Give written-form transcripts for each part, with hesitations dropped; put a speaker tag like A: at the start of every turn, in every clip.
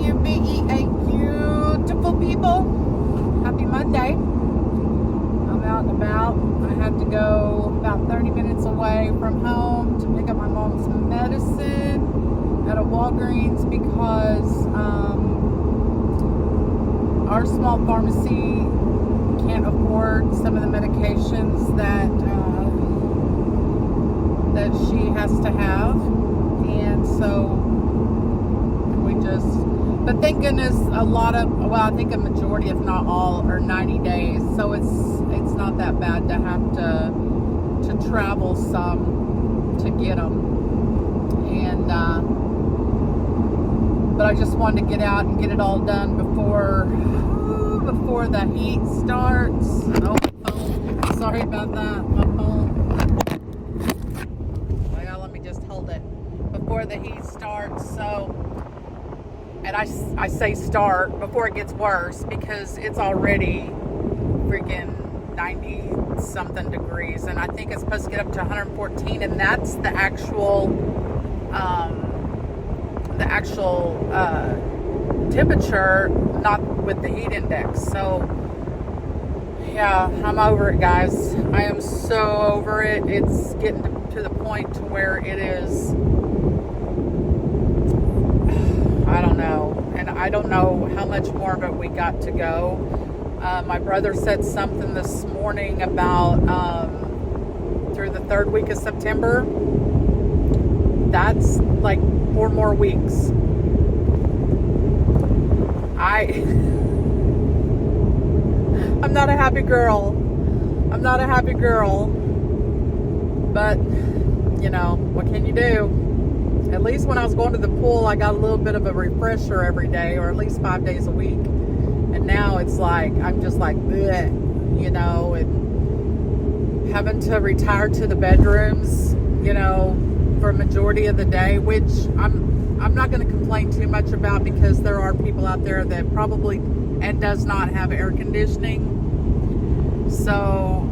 A: you beautiful people. Happy Monday. I'm out and about. I had to go about 30 minutes away from home to pick up my mom's medicine at a Walgreens because our small pharmacy can't afford some of the medications that she has to have, and so but thank goodness I think a majority, if not all, are 90 days, so it's not that bad to have to travel some to get them, and but I just wanted to get out and get it all done before the heat starts. Oh, my phone. Sorry about that. My phone. Let me just hold it. Before the heat starts, so, and I say start before it gets worse because it's already freaking 90 something degrees, and I think it's supposed to get up to 114, and that's the actual temperature, not with the heat index. So yeah, I'm over it, guys. I am so over it. It's getting to the point to where it is, I don't know, and I don't know how much more of it we got to go. My brother said something this morning about through the third week of September. That's like 4 more weeks. I'm not a happy girl. But, you know, what can you do? At least when I was going to the pool, I got a little bit of a refresher every day, or at least 5 days a week. And now it's like, I'm just like, bleh, you know, and having to retire to the bedrooms, you know, for a majority of the day, which I'm not going to complain too much about, because there are people out there that probably and does not have air conditioning. So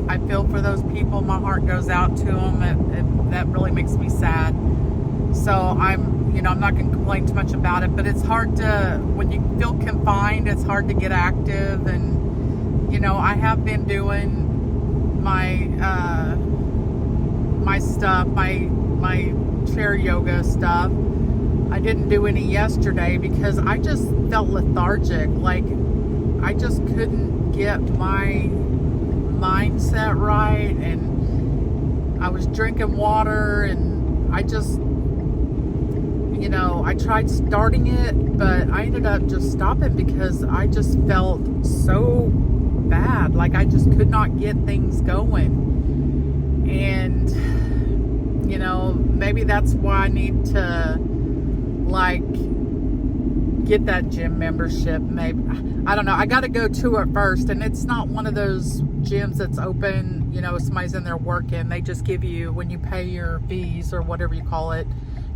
A: I feel for those people. My heart goes out to them. That really makes me sad. So I'm not going to complain too much about it, but it's hard to, when you feel confined, it's hard to get active. And, you know, I have been doing my stuff, my chair yoga stuff. I didn't do any yesterday because I just felt lethargic. Like, I just couldn't get my mindset right, and I was drinking water, and I just, I tried starting it, but I ended up just stopping because I just felt so bad. Like, I just could not get things going. And, maybe that's why I need to, like, get that gym membership. Maybe, I don't know. I got to go to it first, and it's not one of those gyms that's open, somebody's in there working. They just give you, when you pay your fees or whatever you call it,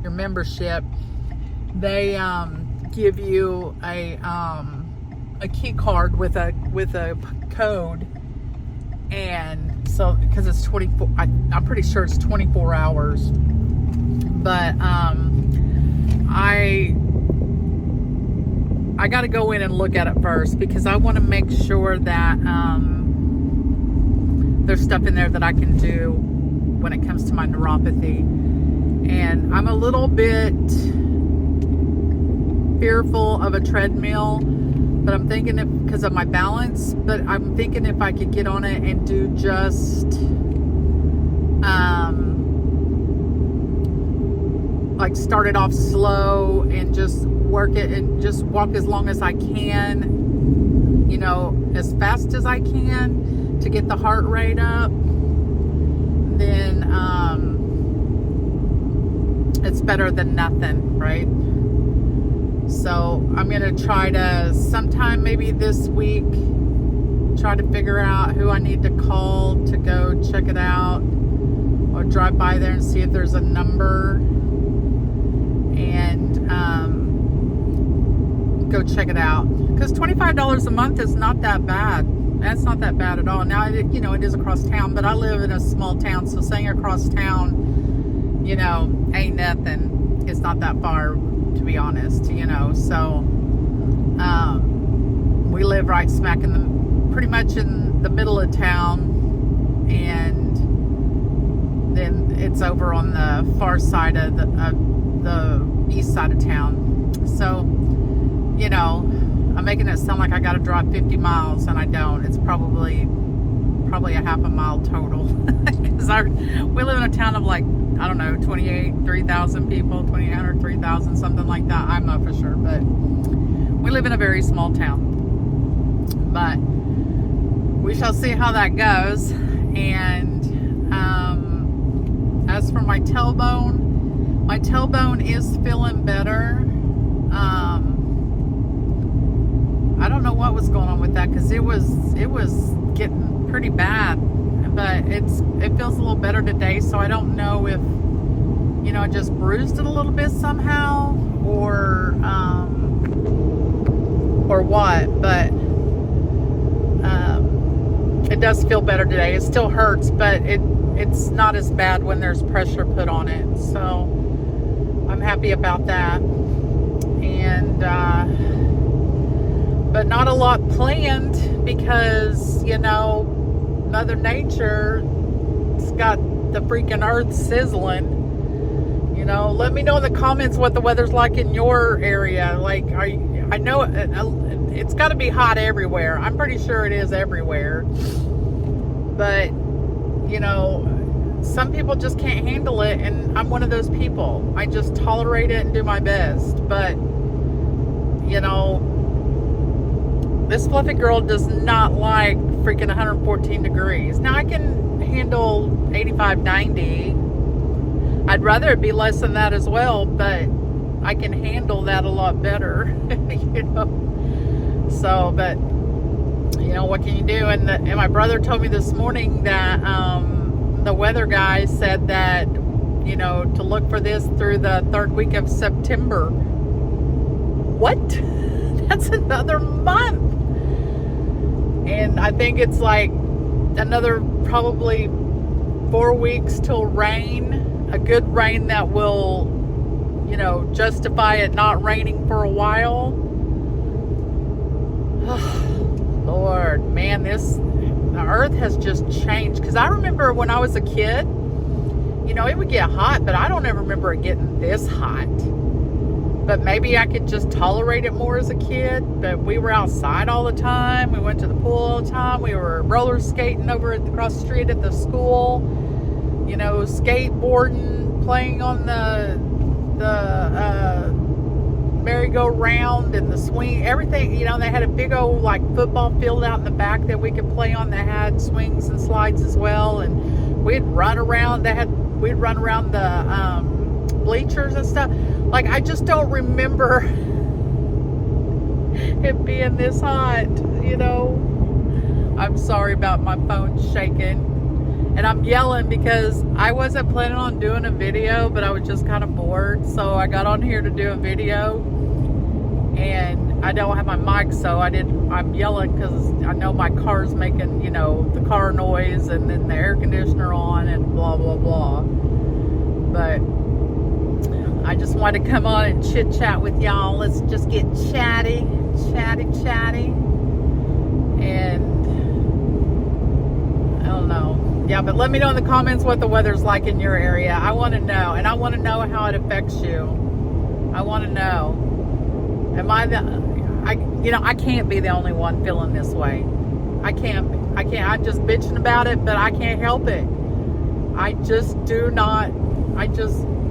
A: your membership, they give you a key card with a code. And so, because it's 24, I'm pretty sure it's 24 hours, but I got to go in and look at it first, because I want to make sure that there's stuff in there that I can do when it comes to my neuropathy. And I'm a little bit fearful of a treadmill, but I'm thinking, because of my balance, but I'm thinking if I could get on it and do just like start it off slow and just work it and just walk as long as I can, as fast as I can to get the heart rate up, then it's better than nothing, right? So I'm going to try to, sometime maybe this week, try to figure out who I need to call to go check it out, or drive by there and see if there's a number, and go check it out. Because $25 a month is not that bad. That's not that bad at all. Now, it is across town, but I live in a small town, so staying across town you know, ain't nothing. It's not that far, to be honest, you know. So we live right smack in the, pretty much in the middle of town, and then it's over on the far side of the east side of town. So, you know, I'm making it sound like I got to drive 50 miles, and I don't. It's probably a half a mile total, because we live in a town of like, I don't know, 3,000 people, 2,800, 3,000, something like that. I'm not for sure, but we live in a very small town. But we shall see how that goes. And as for my tailbone is feeling better. I don't know what was going on with that, because it was getting pretty bad, but it feels a little better today. So I don't know if, you know, I just bruised it a little bit somehow, or what, but it does feel better today. It still hurts, but it's not as bad when there's pressure put on it. So I'm happy about that. And but not a lot planned, because, you know, Mother Nature's got the freaking earth sizzling. You know, let me know in the comments what the weather's like in your area. Like, I know it's got to be hot everywhere. I'm pretty sure it is everywhere. But, you know, some people just can't handle it, and I'm one of those people. I just tolerate it and do my best. But, you know, this fluffy girl does not like freaking 114 degrees. Now, I can handle 85, 90. I'd rather it be less than that as well, but I can handle that a lot better, you know. So, but, you know, what can you do? And my brother told me this morning that the weather guy said that, you know, to look for this through the 3rd week of September. What? That's another month. And I think it's like another probably 4 weeks till rain. A good rain that will, you know, justify it not raining for a while. Lord, man, the earth has just changed. Because I remember when I was a kid, you know, it would get hot, but I don't ever remember it getting this hot. But maybe I could just tolerate it more as a kid. But we were outside all the time. We went to the pool all the time. We were roller skating over across the street at the school. You know, skateboarding, playing on the merry-go-round and the swing, everything. You know, they had a big old like football field out in the back that we could play on that had swings and slides as well. And we'd run around. We'd run around the bleachers and stuff. Like, I just don't remember it being this hot, you know. I'm sorry about my phone shaking. And I'm yelling because I wasn't planning on doing a video, but I was just kind of bored. So I got on here to do a video, and I don't have my mic, so I'm yelling because I know my car's making, you know, the car noise, and then the air conditioner on, and blah, blah, blah. But I just wanted to come on and chit chat with y'all. Let's just get chatty. And I don't know. Yeah, but let me know in the comments what the weather's like in your area. I want to know, and I want to know how it affects you. I want to know. I can't be the only one feeling this way. I can't. I'm just bitching about it, but I can't help it.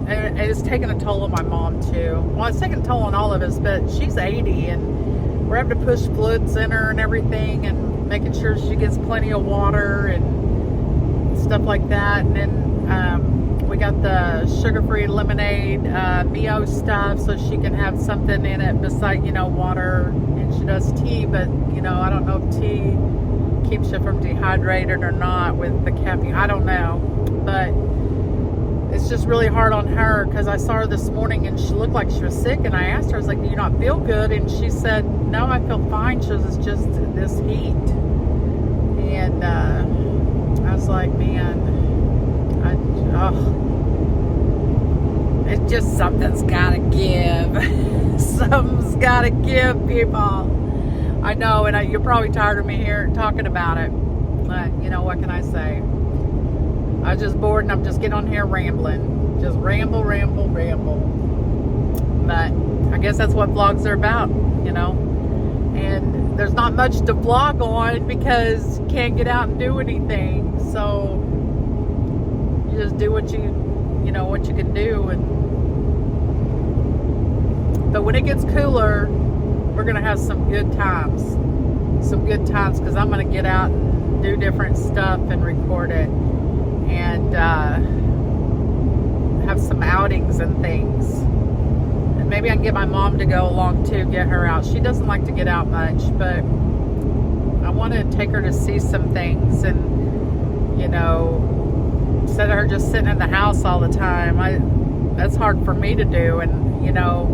A: And it's taking a toll on my mom too. Well, it's taking a toll on all of us, but she's 80, and we're having to push fluids in her and everything, and making sure she gets plenty of water and stuff like that. And then we got the sugar-free lemonade Mio stuff, so she can have something in it beside, you know, water. And she does tea, but, you know, I don't know if tea keeps you from dehydrated or not with the caffeine. I don't know, but it's just really hard on her, because I saw her this morning and she looked like she was sick, and I asked her, I was like, do you not feel good? And she said, no, I feel fine. She was, it's just this heat. And I was like, man, just something's gotta give. Something's gotta give, people. I know, and you're probably tired of me here talking about it. But, you know, what can I say? I was just bored and I'm just getting on here rambling. Just ramble. But I guess that's what vlogs are about, you know. And there's not much to vlog on because you can't get out and do anything. So you just do what you know, what you can do. But when it gets cooler, we're going to have some good times. Some good times because I'm going to get out and do different stuff and record it. And have some outings and things. And maybe I can get my mom to go along too, get her out. She doesn't like to get out much, but I want to take her to see some things. And, you know, instead of her just sitting in the house all the time, that's hard for me to do. And, you know,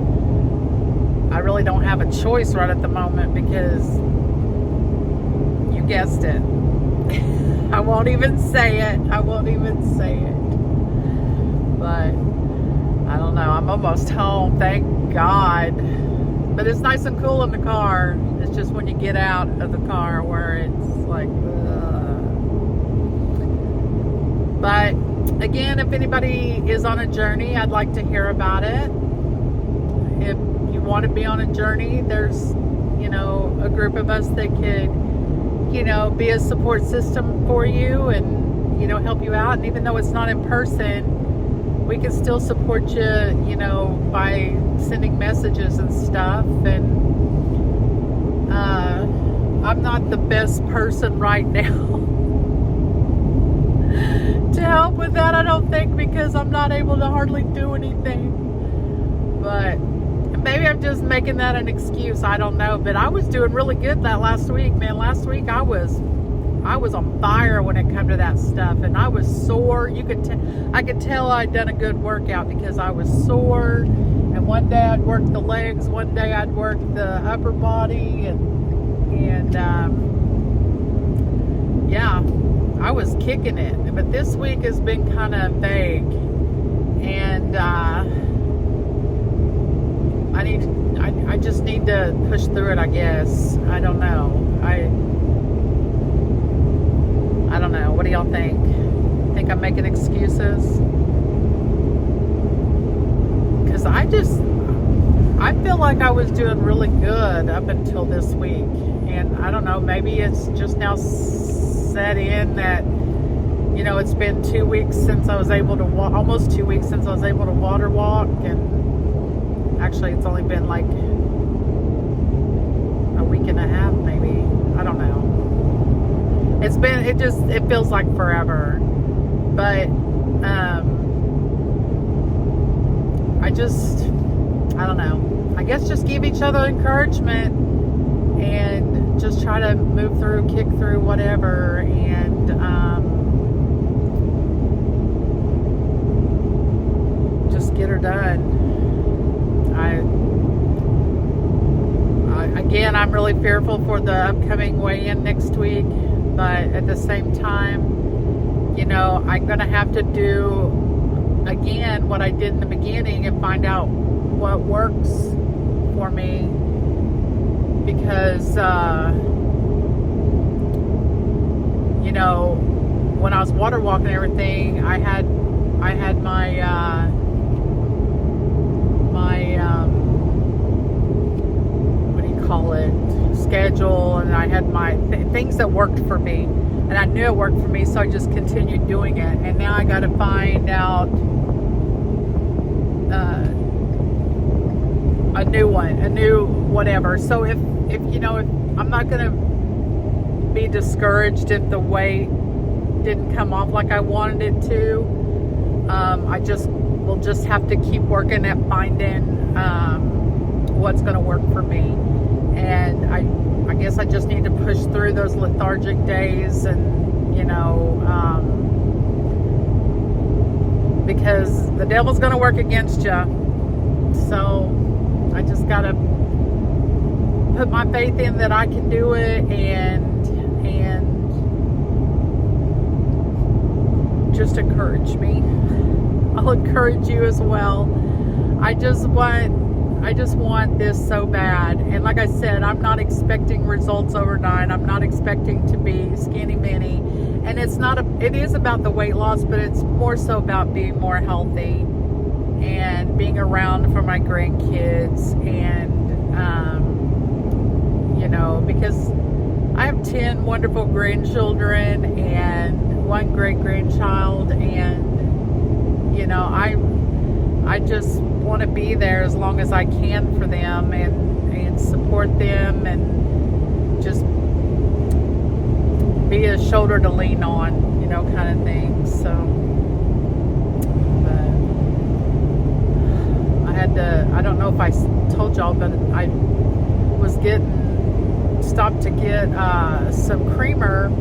A: I really don't have a choice right at the moment because you guessed it. I won't even say it. But I don't know. I'm almost home. Thank God. But it's nice and cool in the car. It's just when you get out of the car where it's like, ugh. But again, if anybody is on a journey, I'd like to hear about it. If you want to be on a journey, there's, you know, a group of us that could, you know, be a support system for you and, you know, help you out. And even though it's not in person, we can still support you, you know, by sending messages and stuff. And I'm not the best person right now to help with that, I don't think, because I'm not able to hardly do anything. But maybe I'm just making that an excuse. I don't know. But I was doing really good that last week, man. Last week I was on fire when it came to that stuff, and I was sore. I could tell I'd done a good workout because I was sore. And one day I'd work the legs, one day I'd work the upper body, and yeah, I was kicking it. But this week has been kind of vague, and I just need to push through it, I guess. I don't know. I don't know. What do y'all think? Think I'm making excuses? Because I feel like I was doing really good up until this week. And I don't know, maybe it's just now set in that, you know, it's been 2 weeks since I was able to walk, almost 2 weeks since I was able to water walk. And actually it's only been like a week and a half, maybe. I don't know. It feels like forever. But I don't know. I guess just give each other encouragement and just try to move through, kick through, whatever, and just get her done. Again, I'm really fearful for the upcoming weigh-in next week, but at the same time, you know, I'm going to have to do, again, what I did in the beginning and find out what works for me, because, you know, when I was water walking and everything, I had my, call it, schedule, and I had my things that worked for me, and I knew it worked for me, so I just continued doing it. And now I got to find out a new whatever. So if you know, if I'm not gonna be discouraged if the weight didn't come off like I wanted it to, we'll just have to keep working at finding what's going to work for me. And I guess I just need to push through those lethargic days, and, you know, because the devil's going to work against you. So I just got to put my faith in that I can do it, and just encourage me. I'll encourage you as well. I just want this so bad. And like I said, I'm not expecting results overnight. I'm not expecting to be skinny mini. And it is about the weight loss, but it's more so about being more healthy and being around for my grandkids. And, because I have 10 wonderful grandchildren and 1 great-grandchild. And, I just want to be there as long as I can for them and support them and just be a shoulder to lean on, kind of thing. So, but I don't know if I told y'all, but I was stopped to get some creamer,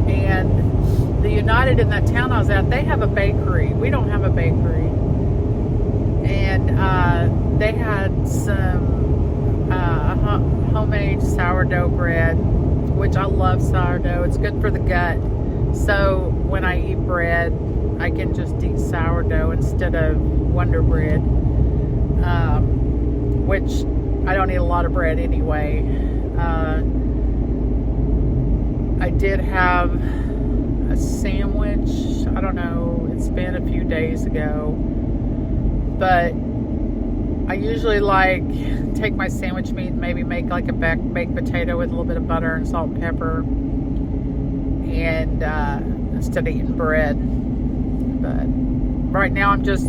A: and the United in that town I was at, they have a bakery. We don't have a bakery. And they had some homemade sourdough bread, which I love sourdough. It's good for the gut. So when I eat bread, I can just eat sourdough instead of Wonder Bread, which I don't eat a lot of bread anyway. I did have a sandwich. I don't know. It's been a few days ago. But I usually take my sandwich meat and maybe make like a baked potato with a little bit of butter and salt and pepper, and instead of eating bread. But right now I'm just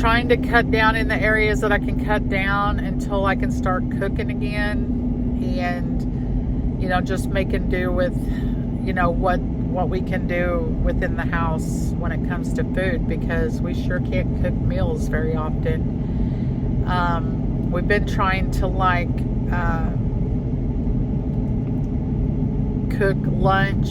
A: trying to cut down in the areas that I can cut down until I can start cooking again, and just making do with what we can do within the house when it comes to food, because we sure can't cook meals very often. We've been trying to cook lunch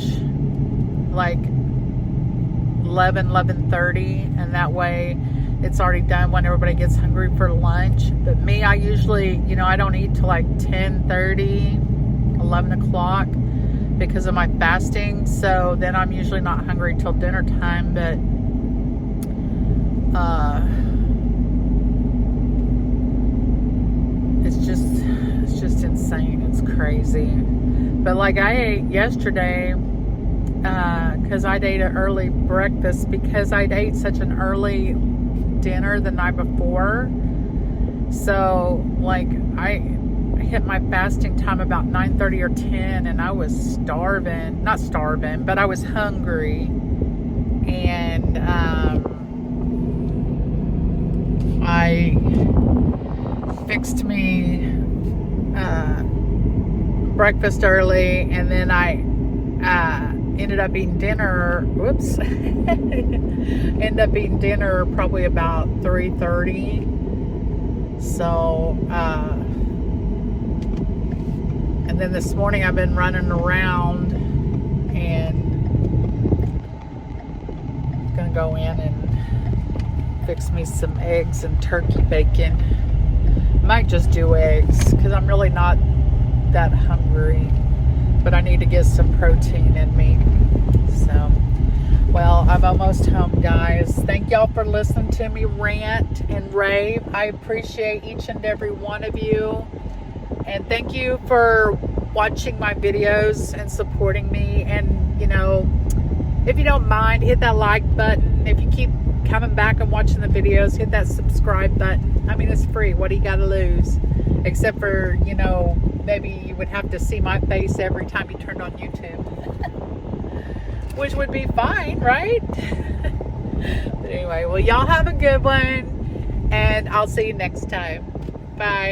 A: 11:30, and that way it's already done when everybody gets hungry for lunch. But me, I usually, I don't eat till 10:30, 11 o'clock because of my fasting. So then I'm usually not hungry till dinner time. But it's just insane. It's crazy. But I ate yesterday, because I ate an early breakfast because I ate such an early dinner the night before. So I hit my fasting time about 9:30 or 10, and I was starving. Not starving, but I was hungry. And I fixed me breakfast early, and then I ended up eating dinner. Whoops. Ended up eating dinner probably about 3:30. So, and then this morning I've been running around, and I'm gonna go in and fix me some eggs and turkey bacon. Might just do eggs because I'm really not that hungry, but I need to get some protein in me. So, well, I'm almost home, guys. Thank y'all for listening to me rant and rave. I appreciate each and every one of you, and thank you for watching my videos and supporting me. And if you don't mind, hit that like button. If you keep coming back and watching the videos, hit that subscribe button. I mean, it's free. What do you got to lose? Except for, maybe you would have to see my face every time you turned on YouTube. Which would be fine, right? But anyway, well, y'all have a good one, and I'll see you next time. Bye.